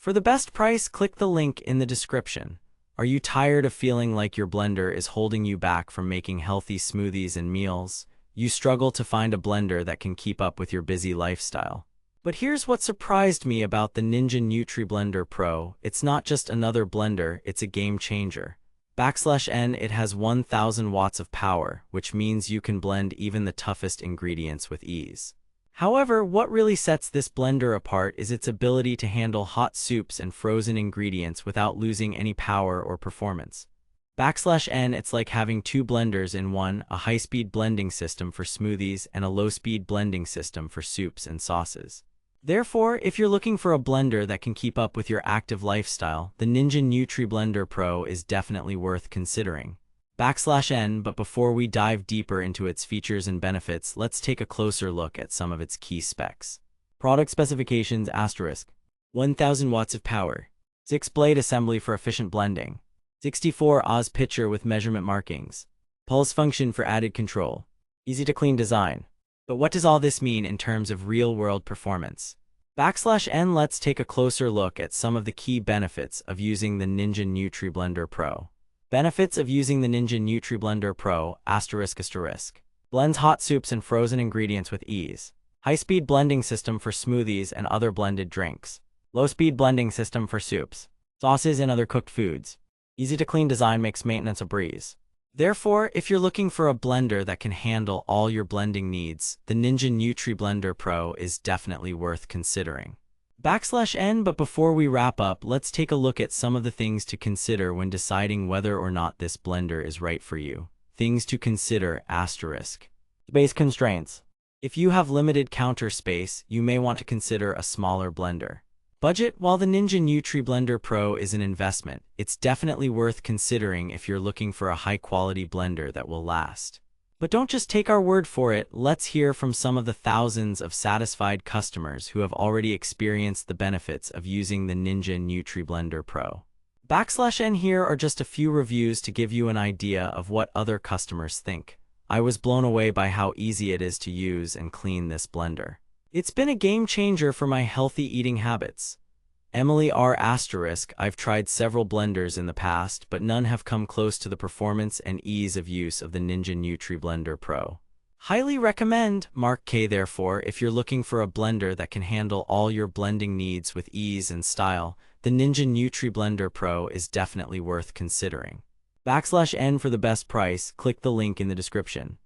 For the best price, click the link in the description. Are you tired of feeling like your blender is holding you back from making healthy smoothies and meals? You struggle to find a blender that can keep up with your busy lifestyle. But here's what surprised me about the Ninja Nutri Blender Pro. It's not just another blender, it's a game changer. /N, it has 1000 watts of power, which means you can blend even the toughest ingredients with ease. However, what really sets this blender apart is its ability to handle hot soups and frozen ingredients without losing any power or performance. /N, it's like having two blenders in one, a high-speed blending system for smoothies and a low-speed blending system for soups and sauces. Therefore, if you're looking for a blender that can keep up with your active lifestyle, the Ninja Nutri Blender Pro is definitely worth considering. /N, but before we dive deeper into its features and benefits, let's take a closer look at some of its key specs. Product specifications *, 1000 watts of power, 6-blade assembly for efficient blending, 64 Oz pitcher with measurement markings, pulse function for added control, easy to clean design. But what does all this mean in terms of real-world performance? /N, let's take a closer look at some of the key benefits of using the Ninja Nutri Blender Pro. Benefits of using the Ninja Nutri Blender Pro ***. Blends hot soups and frozen ingredients with ease. High-speed blending system for smoothies and other blended drinks. Low-speed blending system for soups, sauces, and other cooked foods. Easy to clean design makes maintenance a breeze. Therefore, if you're looking for a blender that can handle all your blending needs, the Ninja Nutri Blender Pro is definitely worth considering. /N, but before we wrap up, let's take a look at some of the things to consider when deciding whether or not this blender is right for you. Things to consider *. Space constraints. If you have limited counter space, you may want to consider a smaller blender. Budget. While the Ninja Nutri Blender Pro is an investment, it's definitely worth considering if you're looking for a high-quality blender that will last. But don't just take our word for it, let's hear from some of the thousands of satisfied customers who have already experienced the benefits of using the Ninja Nutri Blender Pro. /N, here are just a few reviews to give you an idea of what other customers think. I was blown away by how easy it is to use and clean this blender. It's been a game changer for my healthy eating habits. Emily R**, I've tried several blenders in the past, but none have come close to the performance and ease of use of the Ninja Nutri Blender Pro. Highly recommend. Mark K. Therefore, if you're looking for a blender that can handle all your blending needs with ease and style, the Ninja Nutri Blender Pro is definitely worth considering. /N, for the best price, click the link in the description.